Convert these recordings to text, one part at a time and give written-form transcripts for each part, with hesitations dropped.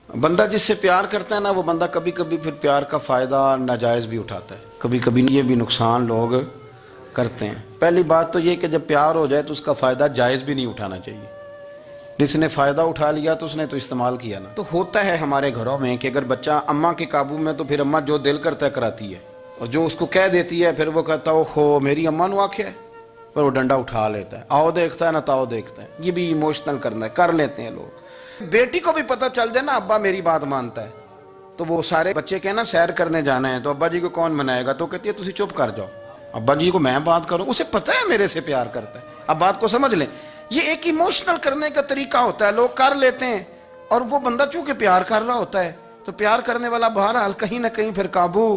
بندہ جس سے پیار کرتا ہے نا، وہ بندہ کبھی کبھی پھر پیار کا فائدہ ناجائز بھی اٹھاتا ہے، کبھی کبھی یہ بھی نقصان لوگ کرتے ہیں۔ پہلی بات تو یہ کہ جب پیار ہو جائے تو اس کا فائدہ جائز بھی نہیں اٹھانا چاہیے۔ جس نے فائدہ اٹھا لیا تو اس نے تو استعمال کیا نا۔ تو ہوتا ہے ہمارے گھروں میں کہ اگر بچہ اماں کے قابو میں تو پھر اماں جو دل کرتا ہے کراتی ہے، اور جو اس کو کہہ دیتی ہے پھر وہ کہتا ہے اوہو میری اماں نو آکھیا ہے، پر وہ ڈنڈا اٹھا لیتا ہے، آؤ دیکھتا ہے نہ تاؤ دیکھتا ہے۔ یہ بھی ایموشنل کرنا ہے، کر لیتے ہیں لوگ۔ بیٹی کو بھی پتہ چل جائے نا ابا میری بات مانتا ہے، تو وہ سارے بچے کہنا سیر کرنے جانا ہے تو ابا جی کو کون منائے گا، تو کہتی ہے تسی چپ کر جاؤ، ابا جی کو میں بات کروں، اسے پتہ ہے میرے سے پیار کرتا ہے۔ اب بات کو سمجھ لیں، یہ ایک ایموشنل کرنے کا طریقہ ہوتا ہے، لوگ کر لیتے ہیں، اور وہ بندہ چونکہ پیار کر رہا ہوتا ہے تو پیار کرنے والا بہرحال کہیں نہ کہیں پھر قابو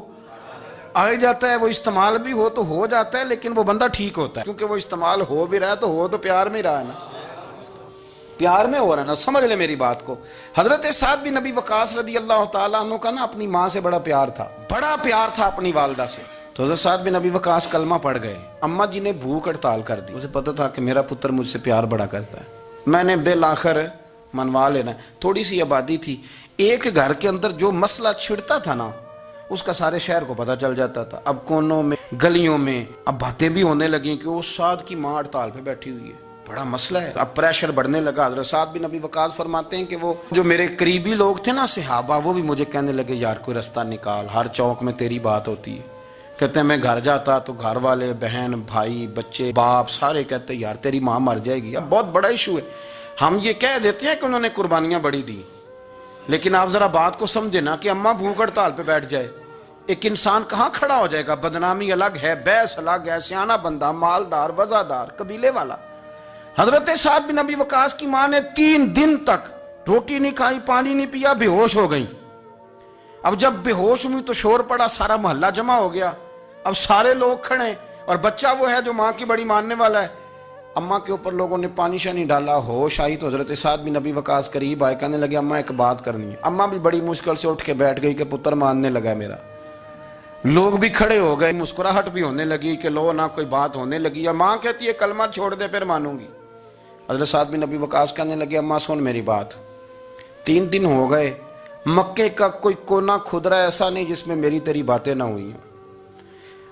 آ جاتا ہے۔ وہ استعمال بھی ہو تو ہو جاتا ہے، لیکن وہ بندہ ٹھیک ہوتا ہے، کیونکہ وہ استعمال ہو بھی رہا ہے تو ہو تو پیار میں رہا ہے نا، پیار میں ہو رہا ہے نا۔ سمجھ لیں میری بات کو۔ حضرت سعد بن ابی وقاص رضی اللہ تعالیٰ عنہ کا نا اپنی ماں سے بڑا پیار تھا، بڑا پیار تھا اپنی والدہ سے۔ تو حضرت سعد بن ابی وقاص کلمہ پڑھ گئے، اماں جی نے بھوک ہڑتال کر دی، اسے پتہ تھا کہ میرا پتر مجھ سے پیار بڑا کرتا ہے، میں نے بالآخر منوا لینا ہے۔ تھوڑی سی آبادی تھی، ایک گھر کے اندر جو مسئلہ چھڑتا تھا نا اس کا سارے شہر کو پتہ چل جاتا تھا۔ اب کونوں میں گلیوں میں اب باتیں بھی ہونے لگیں کہ وہ سعد کی ماں ہڑتال پہ بیٹھی ہوئی ہے، بڑا مسئلہ ہے۔ اب پریشر بڑھنے لگا۔ حضرت سعد بن ابی وقاص فرماتے ہیں کہ وہ جو میرے قریبی لوگ تھے نا صحابہ، وہ بھی مجھے کہنے لگے یار کوئی رستہ نکال، ہر چوک میں تیری بات ہوتی ہے۔ کہتے ہیں میں گھر جاتا تو گھر والے بہن بھائی بچے باپ سارے کہتے ہیں یار تیری ماں مر جائے گی۔ اب بہت بڑا ایشو ہے، ہم یہ کہہ دیتے ہیں کہ انہوں نے قربانیاں بڑی دی، لیکن آپ ذرا بات کو سمجھے نا کہ اماں بھوک ہڑتال پہ بیٹھ جائے، ایک انسان کہاں کھڑا ہو جائے گا؟ بدنامی الگ ہے، بحث الگ ہے، سیانہ بندہ مالدار وزادار قبیلے والا۔ حضرت سعد بن ابی وقاص کی ماں نے 3 دن تک روٹی نہیں کھائی، پانی نہیں پیا، بے ہوش ہو گئی۔ اب جب بے ہوش ہوئی تو شور پڑا، سارا محلہ جمع ہو گیا، اب سارے لوگ کھڑے، اور بچہ وہ ہے جو ماں کی بڑی ماننے والا ہے۔ اماں کے اوپر لوگوں نے پانی شانی ڈالا، ہوش آئی تو حضرت سعد بن ابی وقاص قریب آئے، کہنے لگے اماں ایک بات کرنی ہے۔ اماں بھی بڑی مشکل سے اٹھ کے بیٹھ گئی کہ پتر ماننے لگا ہے میرا۔ لوگ بھی کھڑے ہو گئے، مسکراہٹ بھی ہونے لگی کہ لو نہ کوئی بات ہونے لگی، یا ماں کہتی ہے کلمہ چھوڑ دے پھر مانوں گی۔ حضرت سعد بن ابی وقاص کہنے لگے اماں سن میری بات، 3 دن ہو گئے، مکے کا کوئی کونا کھدرا ایسا نہیں جس میں میری تیری باتیں نہ ہوئی ہیں،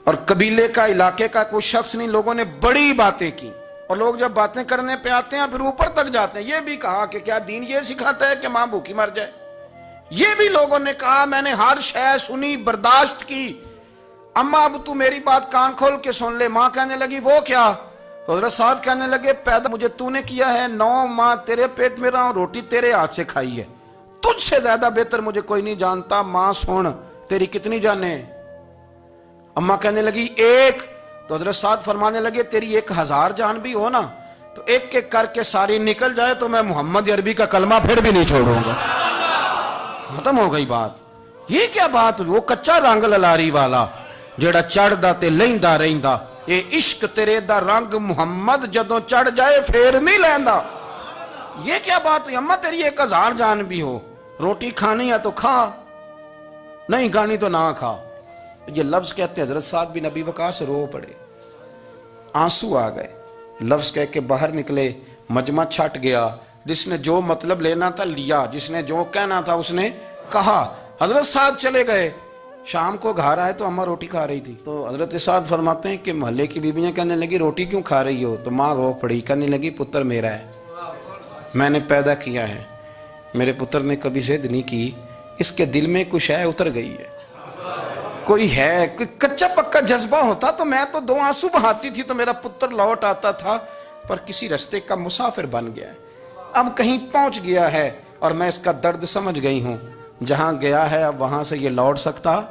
اور قبیلے کا علاقے کا کوئی شخص نہیں، لوگوں نے بڑی باتیں کی، اور لوگ جب باتیں کرنے پہ آتے ہیں پھر اوپر تک جاتے ہیں۔ یہ بھی کہا کہ کیا دین یہ سکھاتا ہے کہ ماں بھوکی مر جائے؟ یہ بھی لوگوں نے کہا میں نے ہر شے سنی برداشت کی، اماں اب تو میری بات کان کھول کے سن لے۔ ماں کہنے لگی وہ کیا؟ تو حضرت سعد کہنے لگے پیدا مجھے تو نے کیا ہے، 9 ماہ تیرے پیٹ میں رہا ہوں، روٹی تیرے ہاتھ سے کھائی ہے، تجھ سے زیادہ بہتر مجھے کوئی نہیں جانتا۔ ماں سن تیری کتنی جانیں؟ اماں کہنے لگی 1۔ تو حضرت سعد فرمانے لگے تیری 1000 جان بھی ہو نا تو ایک ایک کر کے ساری نکل جائے تو میں محمد عربی کا کلمہ پھر بھی نہیں چھوڑوں گا۔ ختم ہو گئی بات۔ یہ کیا بات؟ وہ کچا رنگ للاری والا جڑا چڑھ دا تے لیندا رہندا، اے عشق تیرے دا رنگ محمد جدوں چڑھ جائے پھر نہیں لیندا۔ یہ کیا بات ہوئی؟ اماں تیری 1000 جان بھی ہو، روٹی کھانی ہے تو کھا، نہیں کھانی تو نہ کھا۔ یہ لفظ کہتے ہیں حضرت سعد بن ابی وقاص رو پڑے، آنسو آ گئے، لفظ کہہ کے باہر نکلے، مجمع چھٹ گیا، جس نے جو مطلب لینا تھا لیا، جس نے جو کہنا تھا اس نے کہا۔ حضرت سعد چلے گئے، شام کو گھر آئے تو اماں روٹی کھا رہی تھی۔ تو حضرت سعد فرماتے ہیں کہ محلے کی بیویاں کہنے لگی روٹی کیوں کھا رہی ہو؟ تو ماں رو پڑی، کہنے لگی پتر میرا ہے، میں نے پیدا کیا ہے، میرے پتر نے کبھی ضد نہیں کی، اس کے دل میں کچھ ہے اتر گئی ہے، کوئی ہے، کوئی کچا پکا جذبہ ہوتا تو میں تو 2 آنسو بہاتی تھی تو میرا پتر لوٹ آتا تھا، پر کسی رستے کا مسافر بن گیا ہے، اب کہیں پہنچ گیا ہے اور میں اس کا درد سمجھ گئی ہوں، جہاں گیا ہے اب وہاں سے یہ لوٹ سکتا۔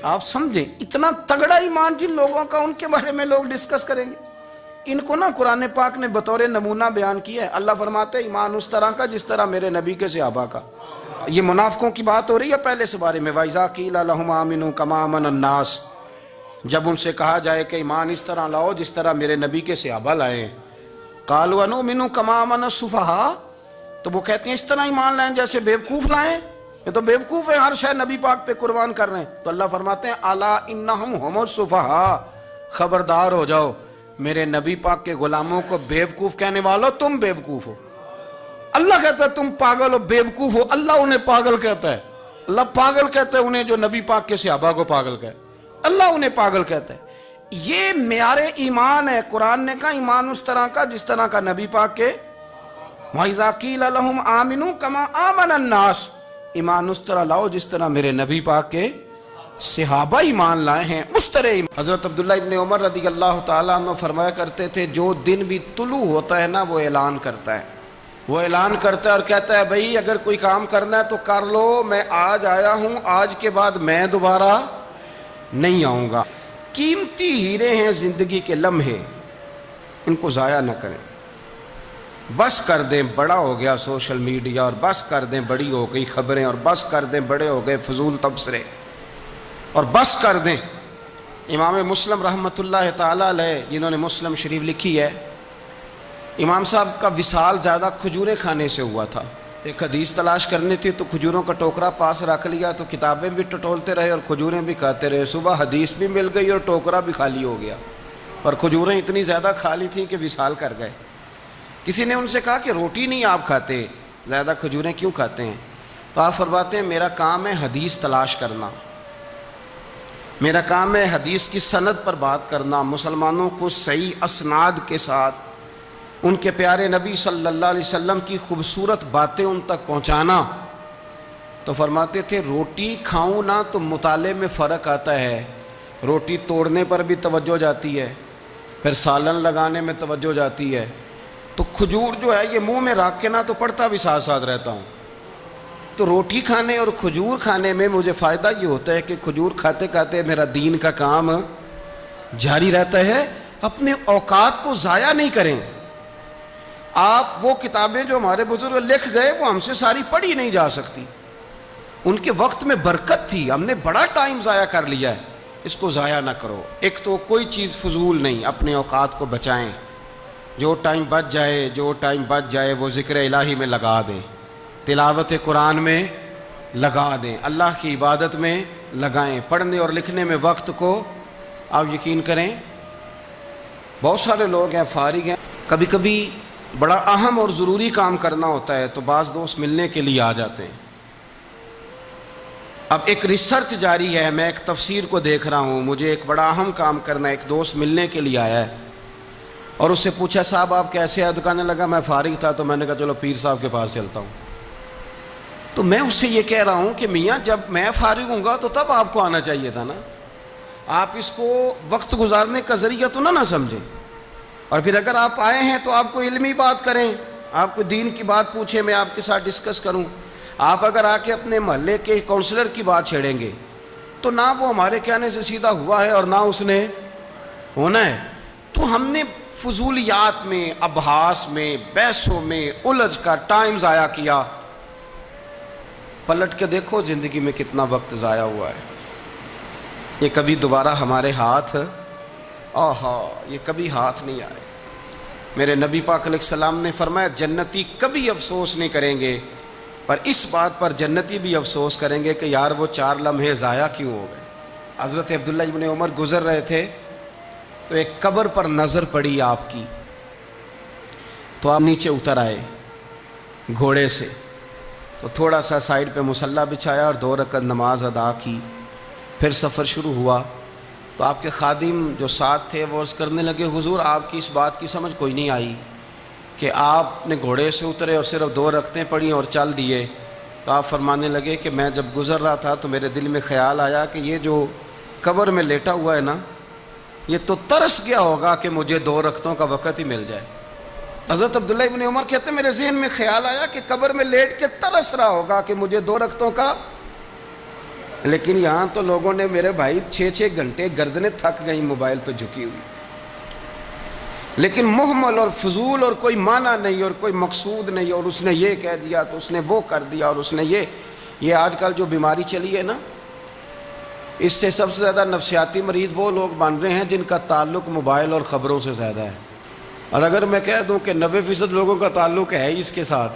آپ سمجھیں اتنا تگڑا ایمان جن لوگوں کا، ان کے بارے میں لوگ ڈسکس کریں گے۔ ان کو نا قرآن پاک نے بطور نمونہ بیان کیا ہے۔ اللہ فرماتے ہیں ایمان اس طرح کا جس طرح میرے نبی کے صحابہ کا۔ یہ منافقوں کی بات ہو رہی ہے پہلے سے بارے میں، وَإِذَا قِيلَ لَهُمْ آمِنُوا كَمَا آمَنَ النَّاسُ، جب ان سے کہا جائے کہ ایمان اس طرح لاؤ جس طرح میرے نبی کے صحابہ لائے، قَالُوا أَنُؤْمِنُ كَمَا آمَنَ السُّفَهَاءُ، تو وہ کہتے ہیں اس طرح ایمان لائیں جیسے بیوقوف لائیں، یہ تو بیوقوف ہے، ہر شے نبی پاک پہ قربان کر رہے ہیں۔ تو اللہ فرماتے ہیں الا انہم ہم السفہاء، خبردار ہو جاؤ، میرے نبی پاک کے غلاموں کو بیوقوف کہنے والو تم بیوقوف ہو۔ اللہ کہتا ہے تم پاگل ہو، بیوقوف ہو، اللہ انہیں پاگل کہتا ہے. اللہ پاگل کہتا ہے انہیں جو نبی پاک کے صحابہ کو پاگل کہتا ہے، اللہ انہیں پاگل کہتا ہے. یہ معیار ایمان ہے. قرآن نے کہا ایمان اس طرح کا جس طرح کا نبی پاک کے وَإِذَا قِيلَ لَهُمْ آمِنُوا كَمَا آمَنَ النَّاسُ، ایمان اس طرح لاؤ جس طرح میرے نبی پاک کے صحابہ ایمان لائے ہیں اس طرح ایمان. حضرت عبداللہ ابن عمر رضی اللہ تعالیٰ عنہ فرمایا کرتے تھے جو دن بھی طلوع ہوتا ہے نا وہ اعلان کرتا ہے، وہ اعلان کرتا ہے اور کہتا ہے بھئی اگر کوئی کام کرنا ہے تو کر لو، میں آج آیا ہوں، آج کے بعد میں دوبارہ نہیں آؤں گا. قیمتی ہیرے ہیں زندگی کے لمحے، ان کو ضائع نہ کریں. بس کر دیں بڑا ہو گیا سوشل میڈیا، اور بس کر دیں بڑی ہو گئی خبریں، اور بس کر دیں بڑے ہو گئے فضول تبصرے، اور بس کر دیں. امام مسلم رحمۃ اللہ تعالیٰ علیہ جنہوں نے مسلم شریف لکھی ہے، امام صاحب کا وصال زیادہ کھجوریں کھانے سے ہوا تھا. ایک حدیث تلاش کرنی تھی تو کھجوروں کا ٹوکرا پاس رکھ لیا تو کتابیں بھی ٹٹولتے رہے اور کھجوریں بھی کھاتے رہے. صبح حدیث بھی مل گئی اور ٹوکرا بھی خالی ہو گیا، اور کھجوریں اتنی زیادہ کھا لی تھیں کہ وصال کر گئے. کسی نے ان سے کہا کہ روٹی نہیں آپ کھاتے، زیادہ کھجوریں کیوں کھاتے ہیں؟ تو آپ فرماتے ہیں میرا کام ہے حدیث تلاش کرنا، میرا کام ہے حدیث کی سند پر بات کرنا، مسلمانوں کو صحیح اسناد کے ساتھ ان کے پیارے نبی صلی اللہ علیہ وسلم کی خوبصورت باتیں ان تک پہنچانا. تو فرماتے تھے روٹی کھاؤں نہ تو مطالعے میں فرق آتا ہے، روٹی توڑنے پر بھی توجہ جاتی ہے، پھر سالن لگانے میں توجہ جاتی ہے، تو کھجور جو ہے یہ منہ میں رکھ کے نہ تو پڑھتا بھی ساتھ ساتھ رہتا ہوں. تو روٹی کھانے اور کھجور کھانے میں مجھے فائدہ یہ ہوتا ہے کہ کھجور کھاتے کھاتے میرا دین کا کام جاری رہتا ہے. اپنے اوقات کو ضائع نہیں کریں. آپ وہ کتابیں جو ہمارے بزرگ لکھ گئے وہ ہم سے ساری پڑھی نہیں جا سکتی، ان کے وقت میں برکت تھی، ہم نے بڑا ٹائم ضائع کر لیا ہے، اس کو ضائع نہ کرو. ایک تو کوئی چیز فضول نہیں، اپنے اوقات کو بچائیں. جو ٹائم بچ جائے وہ ذکر الہی میں لگا دیں، تلاوت قرآن میں لگا دیں، اللہ کی عبادت میں لگائیں. پڑھنے اور لکھنے میں وقت کو آپ یقین کریں بہت سارے لوگ ہیں فارغ ہیں، کبھی کبھی بڑا اہم اور ضروری کام کرنا ہوتا ہے تو بعض دوست ملنے کے لیے آ جاتے ہیں. اب ایک ریسرچ جاری ہے، میں ایک تفسیر کو دیکھ رہا ہوں، مجھے ایک بڑا اہم کام کرنا ہے. ایک دوست ملنے کے لیے آیا ہے اور اس سے پوچھا صاحب آپ کیسے ہیں؟ تو کہنے لگا میں فارغ تھا تو میں نے کہا چلو پیر صاحب کے پاس چلتا ہوں. تو میں اس سے یہ کہہ رہا ہوں کہ میاں جب میں فارغ ہوں گا تو تب آپ کو آنا چاہیے تھا نا، آپ اس کو وقت گزارنے کا ذریعہ تو نہ سمجھیں. اور پھر اگر آپ آئے ہیں تو آپ کو علمی بات کریں، آپ کو دین کی بات پوچھیں، میں آپ کے ساتھ ڈسکس کروں. آپ اگر آ کے اپنے محلے کے کونسلر کی بات چھیڑیں گے تو نہ وہ ہمارے کہنے سے سیدھا ہوا ہے اور نہ اس نے ہونا ہے. تو ہم نے فضولیات میں، ابحاث میں، بحثوں میں الجھ کر ٹائم ضائع کیا. پلٹ کے دیکھو زندگی میں کتنا وقت ضائع ہوا ہے. یہ کبھی دوبارہ ہمارے ہاتھ یہ کبھی ہاتھ نہیں آئے. میرے نبی پاک علیہ السلام نے فرمایا جنتی کبھی افسوس نہیں کریں گے، پر اس بات پر جنتی بھی افسوس کریں گے کہ یار وہ 4 لمحے ضائع کیوں ہو گئے. حضرت عبداللہ ابن عمر گزر رہے تھے تو ایک قبر پر نظر پڑی آپ کی، تو آپ نیچے اتر آئے گھوڑے سے، تو تھوڑا سا سائیڈ پہ مصلی بچھایا اور 2 رکعت نماز ادا کی. پھر سفر شروع ہوا تو آپ کے خادم جو ساتھ تھے وہ عرض کرنے لگے حضور آپ کی اس بات کی سمجھ کوئی نہیں آئی کہ آپ نے گھوڑے سے اترے اور صرف 2 رکعتیں پڑھی اور چل دیے. تو آپ فرمانے لگے کہ میں جب گزر رہا تھا تو میرے دل میں خیال آیا کہ یہ جو قبر میں لیٹا ہوا ہے نا یہ تو ترس گیا ہوگا کہ مجھے 2 رکعتوں کا وقت ہی مل جائے. حضرت عبداللہ ابن عمر کہتے ہیں میرے ذہن میں خیال آیا کہ قبر میں لیٹ کے ترس رہا ہوگا کہ مجھے 2 رکعتوں کا. لیکن یہاں تو لوگوں نے میرے بھائی 6 گھنٹے گردنیں تھک گئیں موبائل پہ جھکی ہوئی، لیکن محمل اور فضول اور کوئی معنی نہیں اور کوئی مقصود نہیں، اور اس نے یہ کہہ دیا تو اس نے وہ کر دیا، اور اس نے یہ آج کل جو بیماری چلی ہے نا اس سے سب سے زیادہ نفسیاتی مریض وہ لوگ بن رہے ہیں جن کا تعلق موبائل اور خبروں سے زیادہ ہے. اور اگر میں کہہ دوں کہ 90% لوگوں کا تعلق ہے اس کے ساتھ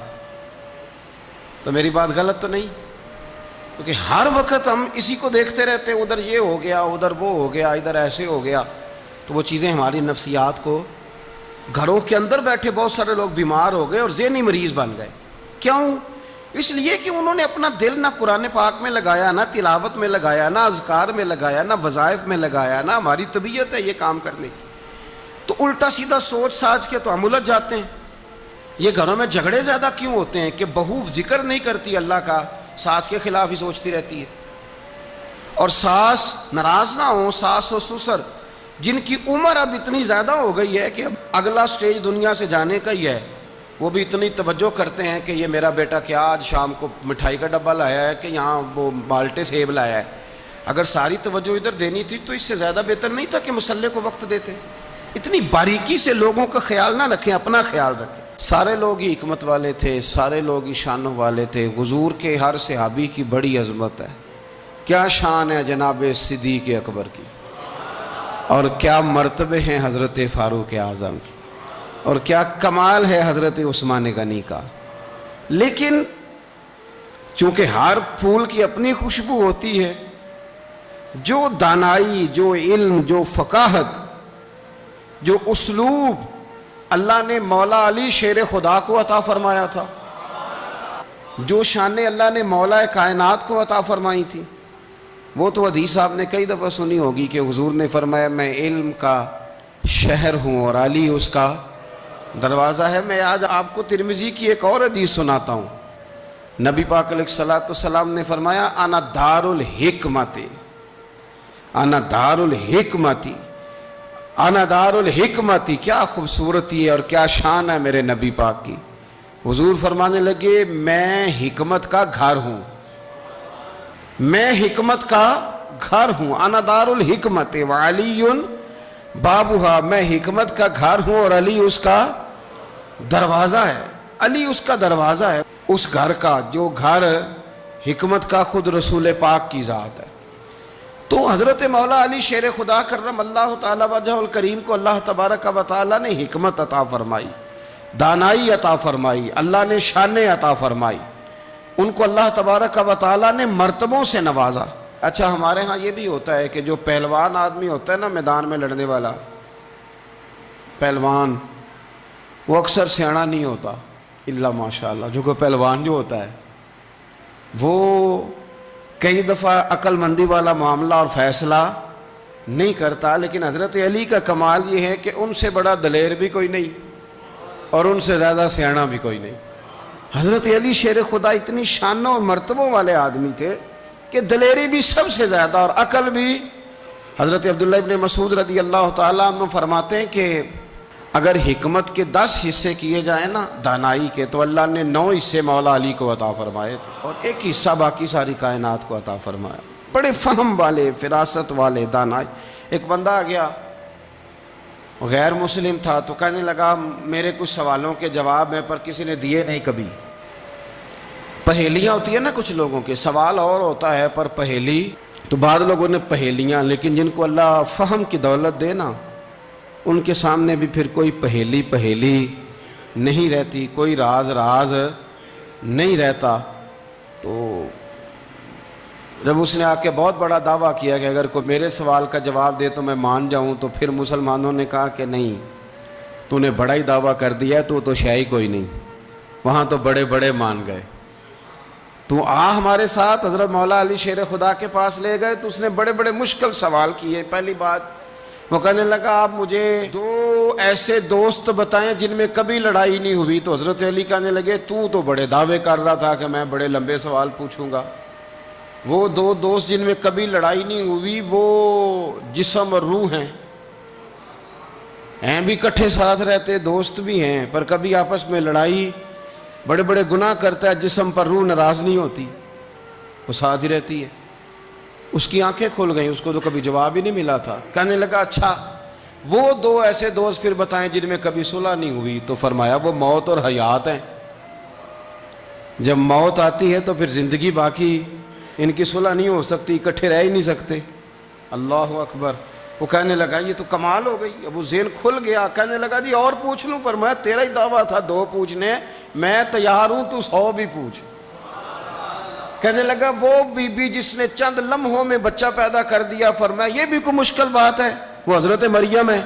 تو میری بات غلط تو نہیں؟ کیونکہ ہر وقت ہم اسی کو دیکھتے رہتے ہیں، ادھر یہ ہو گیا، ادھر وہ ہو گیا، ادھر ایسے ہو گیا. تو وہ چیزیں ہماری نفسیات کو، گھروں کے اندر بیٹھے بہت سارے لوگ بیمار ہو گئے اور ذہنی مریض بن گئے. کیوں؟ اس لیے کہ انہوں نے اپنا دل نہ قرآن پاک میں لگایا، نہ تلاوت میں لگایا، نہ اذکار میں لگایا، نہ وظائف میں لگایا، نہ ہماری طبیعت ہے یہ کام کرنے کی، تو الٹا سیدھا سوچ ساچ کے تو ہم الجھ جاتے ہیں۔ یہ گھروں میں جھگڑے زیادہ کیوں ہوتے ہیں کہ بہو ذکر نہیں کرتی اللہ کا، ساس کے خلاف ہی سوچتی رہتی ہے، اور ساس ناراض نہ ہو، ساس و سسر جن کی عمر اب اتنی زیادہ ہو گئی ہے کہ اب اگلا سٹیج دنیا سے جانے کا ہی ہے، وہ بھی اتنی توجہ کرتے ہیں کہ یہ میرا بیٹا کیا آج شام کو مٹھائی کا ڈبہ لایا ہے کہ یہاں وہ بالٹے سیب لایا ہے۔ اگر ساری توجہ ادھر دینی تھی تو اس سے زیادہ بہتر نہیں تھا کہ مصلے کو وقت دیتے؟ اتنی باریکی سے لوگوں کا خیال نہ رکھیں، اپنا خیال رکھیں۔ سارے لوگ ہی حکمت والے تھے، سارے لوگ ہی شانوں والے تھے، حضور کے ہر صحابی کی بڑی عظمت ہے۔ کیا شان ہے جناب صدیق اکبر کی، اور کیا مرتبے ہیں حضرت فاروق اعظم کی، اور کیا کمال ہے حضرت عثمان غنی کا۔ لیکن چونکہ ہر پھول کی اپنی خوشبو ہوتی ہے، جو دانائی، جو علم، جو فقاہت، جو اسلوب اللہ نے مولا علی شیر خدا کو عطا فرمایا تھا، جو شانیں اللہ نے مولا کائنات کو عطا فرمائی تھی، وہ تو حدیث آپ نے کئی دفعہ سنی ہوگی کہ حضور نے فرمایا میں علم کا شہر ہوں اور علی اس کا دروازہ ہے۔ میں آج آپ کو ترمذی کی ایک اور حدیث سناتا ہوں۔ نبی پاک علیہ الصلوۃ والسلام نے فرمایا انا دار الحکمت، انا دار الحکمت، انا دار الحکمت۔ کیا خوبصورتی ہے اور کیا شان ہے میرے نبی پاک کی۔ حضور فرمانے لگے میں حکمت کا گھر ہوں، میں حکمت کا گھر ہوں، انا دار الحکمت وعلی بابھا، میں حکمت کا گھر ہوں اور علی اس کا دروازہ ہے۔ علی اس کا دروازہ ہے، اس گھر کا جو گھر حکمت کا خود رسول پاک کی ذات ہے۔ تو حضرت مولا علی شیر خدا کرم اللہ تعالی وجہ الکریم کو اللہ تبارک و تعالی نے حکمت عطا فرمائی، دانائی عطا فرمائی، اللہ نے شانیں عطا فرمائی، ان کو اللہ تبارک و تعالی نے مرتبوں سے نوازا۔ اچھا ہمارے ہاں یہ بھی ہوتا ہے کہ جو پہلوان آدمی ہوتا ہے نا میدان میں لڑنے والا پہلوان، وہ اکثر سیاںا نہیں ہوتا الا ماشاءاللہ۔ جو کوئی پہلوان جو ہوتا ہے وہ کئی دفعہ عقل مندی والا معاملہ اور فیصلہ نہیں کرتا، لیکن حضرت علی کا کمال یہ ہے کہ ان سے بڑا دلیر بھی کوئی نہیں اور ان سے زیادہ سیاںا بھی کوئی نہیں۔ حضرت علی شیر خدا اتنی شانوں اور مرتبوں والے آدمی تھے کہ دلیری بھی سب سے زیادہ اور عقل بھی۔ حضرت عبداللہ ابن مسعود رضی اللہ تعالیٰ عنہ فرماتے ہیں کہ اگر حکمت کے 10 حصے کیے جائیں نا دانائی کے، تو اللہ نے 9 حصے مولا علی کو عطا فرمائے اور ایک حصہ باقی ساری کائنات کو عطا فرمایا۔ بڑے فہم والے، فراست والے، دانائی۔ ایک بندہ آ گیا، غیر مسلم تھا، تو کہنے لگا میرے کچھ سوالوں کے جواب ہیں پر کسی نے دیے نہیں کبھی۔ پہیلیاں ہوتی ہیں نا کچھ لوگوں کے، سوال اور ہوتا ہے پر پہیلی تو بعض لوگوں نے پہیلیاں، لیکن جن کو اللہ فہم کی دولت دے نا ان کے سامنے بھی پھر کوئی پہیلی نہیں رہتی، کوئی راز نہیں رہتا۔ تو جب اس نے آ کے بہت بڑا دعویٰ کیا کہ اگر کوئی میرے سوال کا جواب دے تو میں مان جاؤں، تو پھر مسلمانوں نے کہا کہ نہیں، تو نے بڑا ہی دعویٰ کر دیا ہے، تو شے کوئی نہیں، وہاں تو بڑے مان گئے، تو ہمارے ساتھ۔ حضرت مولا علی شیر خدا کے پاس لے گئے تو اس نے بڑے مشکل سوال کیے۔ پہلی بات وہ کہنے لگا آپ مجھے 2 ایسے دوست بتائیں جن میں کبھی لڑائی نہیں ہوئی۔ تو حضرت علی کہنے لگے تو بڑے دعوے کر رہا تھا کہ میں بڑے لمبے سوال پوچھوں گا۔ وہ 2 دوست جن میں کبھی لڑائی نہیں ہوئی وہ جسم اور روح ہیں بھی کٹھے ساتھ رہتے، دوست بھی ہیں، پر کبھی آپس میں لڑائی، بڑے گناہ کرتا ہے جسم پر، روح ناراض نہیں ہوتی، وہ ساتھ ہی رہتی ہے۔ اس کی آنکھیں کھل گئیں، اس کو تو کبھی جواب ہی نہیں ملا تھا۔ کہنے لگا اچھا وہ 2 ایسے دوست پھر بتائیں جن میں کبھی صلح نہیں ہوئی۔ تو فرمایا وہ موت اور حیات ہیں، جب موت آتی ہے تو پھر زندگی باقی، ان کی صلح نہیں ہو سکتی، اکٹھے رہ ہی نہیں سکتے۔ اللہ اکبر۔ وہ کہنے لگا یہ تو کمال ہو گئی، اب وہ ذہن کھل گیا۔ کہنے لگا جی اور پوچھ لوں؟ فرمایا تیرا ہی دعویٰ تھا 2 پوچھنے، میں تیار ہوں، تو 100 بھی پوچھ۔ کہنے لگا وہ بی بی جس نے چند لمحوں میں بچہ پیدا کر دیا، فرمایا یہ بھی کوئی مشکل بات ہے؟ وہ حضرت مریم ہے،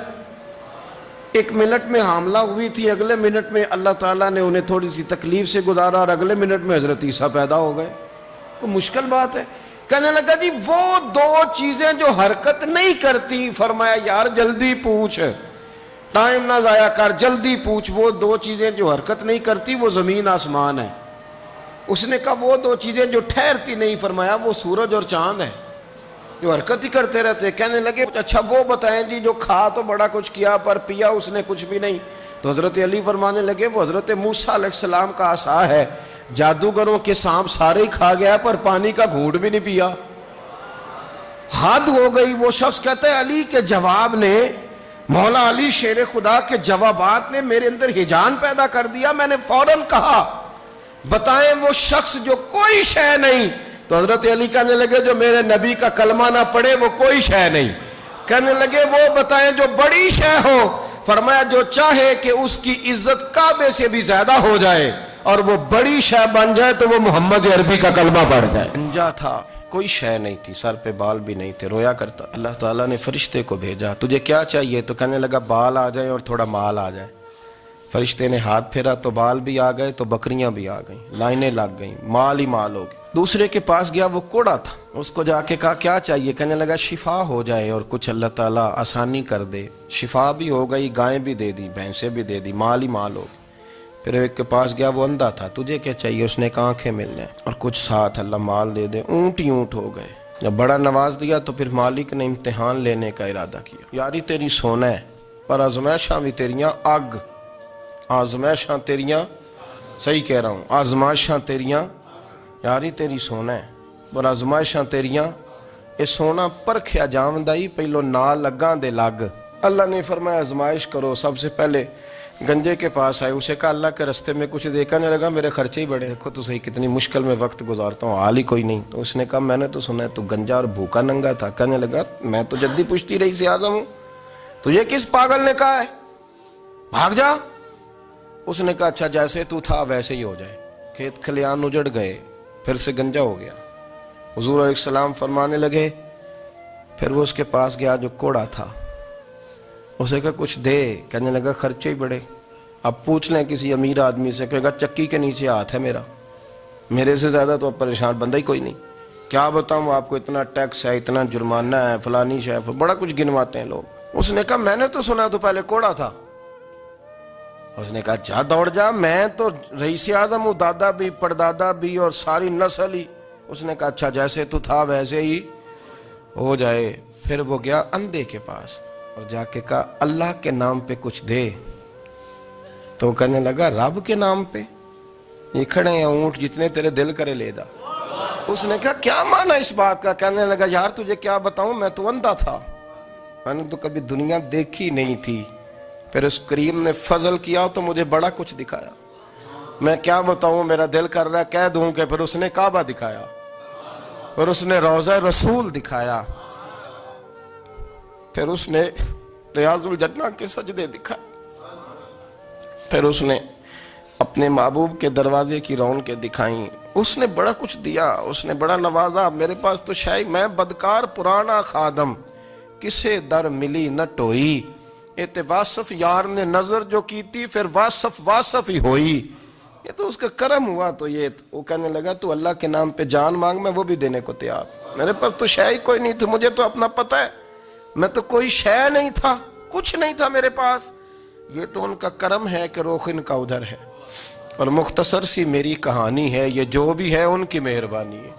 ایک منٹ میں حاملہ ہوئی تھی، اگلے منٹ میں اللہ تعالیٰ نے انہیں تھوڑی سی تکلیف سے گزارا اور اگلے منٹ میں حضرت عیسیٰ پیدا ہو گئے. کوئی مشکل بات ہے؟ کہنے لگا جی وہ دو چیزیں جو حرکت نہیں کرتی، فرمایا یار جلدی پوچھ، ٹائم نہ ضائع کر، جلدی پوچھ. وہ دو چیزیں جو حرکت نہیں کرتی وہ زمین آسمان ہے. اس نے کہا وہ دو چیزیں جو ٹھہرتی نہیں، فرمایا وہ سورج اور چاند ہے جو حرکت ہی کرتے رہتے. کہنے لگے اچھا وہ بتائیں جی جو کھا تو بڑا کچھ کیا پر پیا اس نے کچھ بھی نہیں. تو حضرت علی فرمانے لگے وہ حضرت موسیٰ علیہ السلام کا عصا ہے، جادوگروں کے سانپ سارے ہی کھا گیا پر پانی کا گھونٹ بھی نہیں پیا. حد ہو گئی. وہ شخص کہتا ہے علی کے جواب نے، مولا علی شیر خدا کے جوابات نے میرے اندر ہیجان پیدا کر دیا. میں نے فوراً کہا بتائیں وہ شخص جو کوئی شے نہیں. تو حضرت علی کہنے لگے جو میرے نبی کا کلمہ نہ پڑھے وہ کوئی شے نہیں. کہنے لگے وہ بتائیں جو بڑی شے ہو. فرمایا جو چاہے کہ اس کی عزت کعبے سے بھی زیادہ ہو جائے اور وہ بڑی شے بن جائے تو وہ محمد عربی کا کلمہ پڑھ جائے. انجا تھا، کوئی شے نہیں تھی، سر پہ بال بھی نہیں تھے، رویا کرتا. اللہ تعالیٰ نے فرشتے کو بھیجا، تجھے کیا چاہیے؟ تو کہنے لگا بال آ جائیں اور تھوڑا مال آ جائے. فرشتے نے ہاتھ پھیرا تو بال بھی آ گئے تو بکریاں بھی آ گئیں، لائنیں لگ گئیں، مال ہی مال ہو گئے. دوسرے کے پاس گیا، وہ کوڑا تھا، اس کو جا کے کہا کیا چاہیے؟ کہنے لگا شفا ہو جائے اور کچھ اللہ تعالیٰ آسانی کر دے. شفا بھی ہو گئی، گائیں بھی دے دی، بھینسیں بھی دے دی، مال ہی مال ہو گئی. پھر ایک کے پاس گیا، وہ اندھا تھا، تجھے کیا چاہیے؟ اس نے کہا آنکھیں ملنے اور کچھ ساتھ اللہ مال دے دے. اونٹ ہی اونٹ ہو گئے. جب بڑا نواز دیا تو پھر مالک نے امتحان لینے کا ارادہ کیا. یاری تیری سونا ہے پر آزمائشاں بھی تیریاں اگ، آزمائشاں تیریاں، صحیح کہہ رہا ہوں، آزمائشاں تیریاں، یاری تیری سونا ہے پر آزمائشاں تیریاں. اے سونا پرکھیا جامدائی پہلو نال لگاں دے لگ. اللہ نے فرمایا آزمائش کرو. سب سے پہلے گنجے کے پاس آئے، اسے کہا اللہ کے رستے میں کچھ دیکھنے لگا، میرے خرچے ہی بڑے، دیکھو تو صحیح کتنی مشکل میں وقت گزارتا ہوں، حال ہی کوئی نہیں. تو اس نے کہا میں نے تو سنا ہے تو گنجا اور بھوکا ننگا تھا. کہنے لگا میں تو جدی پشتی رئیس اعظم ہوں، تجھے کس پاگل نے کہا ہے بھاگ جا؟ اس نے کہا اچھا جیسے تو تھا ویسے ہی ہو جائے. کھیت کھلیان اجڑ گئے، پھر سے گنجا ہو گیا. حضور علیہ السلام فرمانے لگے، پھر وہ اس کے پاس گیا جو کوڑا تھا، اسے کہا کچھ دے. کہنے لگا خرچے ہی بڑے. اب پوچھ لیں کسی امیر آدمی سے، کہے گا چکی کے نیچے ہاتھ ہے میرا، میرے سے زیادہ تو اب پریشان بندہ ہی کوئی نہیں. کیا بتاؤں آپ کو، اتنا ٹیکس ہے، اتنا جرمانہ ہے، فلانی شے، بڑا کچھ گنواتے ہیں لوگ. اس نے کہا میں نے تو سنا تو پہلے کوڑا تھا. اس نے کہا جا دوڑ جا، میں تو رئیس اعظم ہوں، دادا بھی پردادا بھی اور ساری نسل ہی. اس نے کہا اچھا جیسے تو تھا ویسے ہی ہو جائے. پھر وہ گیا اندھے کے پاس اور جا کے کہا اللہ کے نام پہ کچھ دے. تو کہنے لگا رب کے نام پہ؟ یہ کھڑے ہیں اونٹ، جتنے تیرے دل کرے لے جا. اس نے کہا کیا معنی اس بات کا؟ کہنے لگا یار تجھے کیا بتاؤں، میں تو اندھا تھا، میں نے تو کبھی دنیا دیکھی نہیں تھی. پھر اس کریم نے فضل کیا تو مجھے بڑا کچھ دکھایا. میں کیا بتاؤں، میرا دل کر رہا ہے کہہ دوں کہ پھر اس نے کعبہ دکھایا، پھر اس نے روضہ رسول دکھایا، پھر اس نے ریاض الجنہ کے سجدے دکھائے، پھر اس نے اپنے محبوب کے دروازے کی رونقیں دکھائیں. اس نے بڑا کچھ دیا، اس نے بڑا نوازا. میرے پاس تو شاید میں بدکار پرانا خادم، کسے در ملی نہ ٹوئی. اے واصف یار نے نظر جو کی تھی پھر واصف ہی ہوئی. یہ تو اس کا کرم ہوا. تو یہ وہ کہنے لگا تو اللہ کے نام پہ جان مانگ، میں وہ بھی دینے کو تیار. میرے پاس تو شے ہی کوئی نہیں تھی، مجھے تو اپنا پتہ ہے، میں تو کوئی شے نہیں تھا، کچھ نہیں تھا میرے پاس. یہ تو ان کا کرم ہے کہ رخ ان کا ادھر ہے، اور مختصر سی میری کہانی ہے، یہ جو بھی ہے ان کی مہربانی ہے.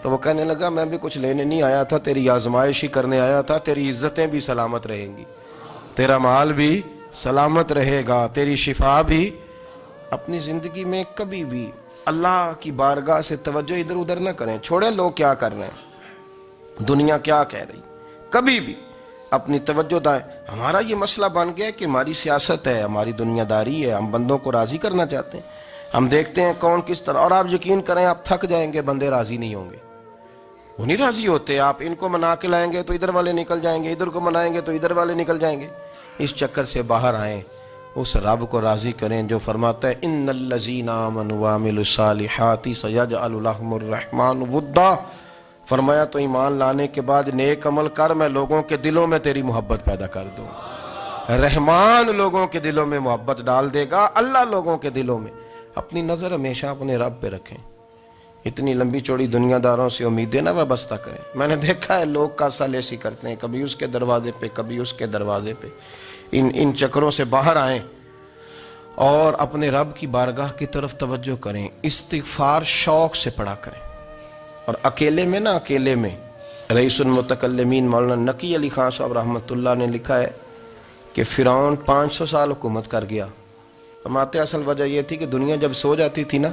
تو وہ کہنے لگا میں بھی کچھ لینے نہیں آیا تھا، تیری آزمائش ہی کرنے آیا تھا. تیری عزتیں بھی سلامت رہیں گی، تیرا مال بھی سلامت رہے گا، تیری شفا بھی. اپنی زندگی میں کبھی بھی اللہ کی بارگاہ سے توجہ ادھر ادھر نہ کریں. چھوڑیں لوگ کیا کر رہے ہیں، دنیا کیا کہہ رہی، کبھی بھی اپنی توجہ دائیں. ہمارا یہ مسئلہ بن گیا کہ ہماری سیاست ہے، ہماری دنیا داری ہے، ہم بندوں کو راضی کرنا چاہتے ہیں. ہم دیکھتے ہیں کون کس طرح، اور آپ یقین کریں آپ تھک جائیں گے، بندے راضی نہیں ہوں گے، وہ نہیں راضی ہوتے. آپ ان کو منا کے لائیں گے تو ادھر والے نکل جائیں گے، ادھر کو منائیں گے تو ادھر والے نکل جائیں گے. اس چکر سے باہر آئیں، اس رب کو راضی کریں جو فرماتا ہے ان الذین آمنوا وعملوا الصالحات سیجعل لهم الرحمن ودا. فرمایا تو ایمان لانے کے بعد نیک عمل کر، میں لوگوں کے دلوں میں تیری محبت پیدا کر دوں گا. رحمان لوگوں کے دلوں میں محبت ڈال دے گا، اللہ لوگوں کے دلوں میں۔ اپنی نظر ہمیشہ اپنے رب پہ رکھیں، اتنی لمبی چوڑی دنیا داروں سے امیدیں نہ وابستہ کریں۔ میں نے دیکھا ہے لوگ کاسا لیسی کرتے ہیں، کبھی اس کے دروازے پہ کبھی اس کے دروازے پہ، ان چکروں سے باہر آئیں اور اپنے رب کی بارگاہ کی طرف توجہ کریں، استغفار شوق سے پڑھا کریں۔ اور اکیلے میں اکیلے میں رئیس المتکلمین مولانا نقی علی خان صاحب رحمۃ اللہ نے لکھا ہے کہ فرعون 500 سال حکومت کر گیا۔ فرماتے اصل وجہ یہ تھی کہ دنیا جب سو جاتی تھی نا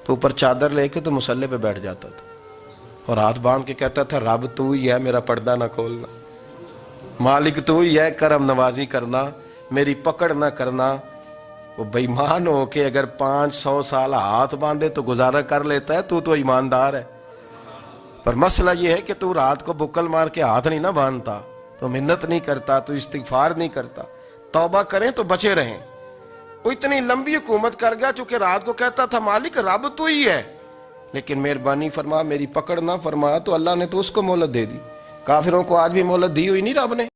تو اوپر چادر لے کے تو مسلح پہ بیٹھ جاتا تھا اور ہاتھ باندھ کے کہتا تھا رب تو ہی ہے، میرا پردہ نہ کھولنا، مالک تو ہی ہے، کرم نوازی کرنا، میری پکڑ نہ کرنا۔ وہ بے ایمان ہو کے اگر 500 سال ہاتھ باندھے تو گزارا کر لیتا ہے، تو ایماندار ہے۔ پر مسئلہ یہ ہے کہ تو رات کو بکل مار کے ہاتھ نہیں نہ باندھتا، تو منت نہیں کرتا، تو استغفار نہیں کرتا۔ توبہ کریں تو بچے رہیں۔ وہ اتنی لمبی حکومت کر گیا چونکہ رات کو کہتا تھا مالک رب تو ہی ہے، لیکن مہربانی فرما، میری پکڑ نہ فرما، تو اللہ نے تو اس کو مہلت دے دی۔ کافروں کو آج بھی مہلت دی ہوئی نہیں رب نے؟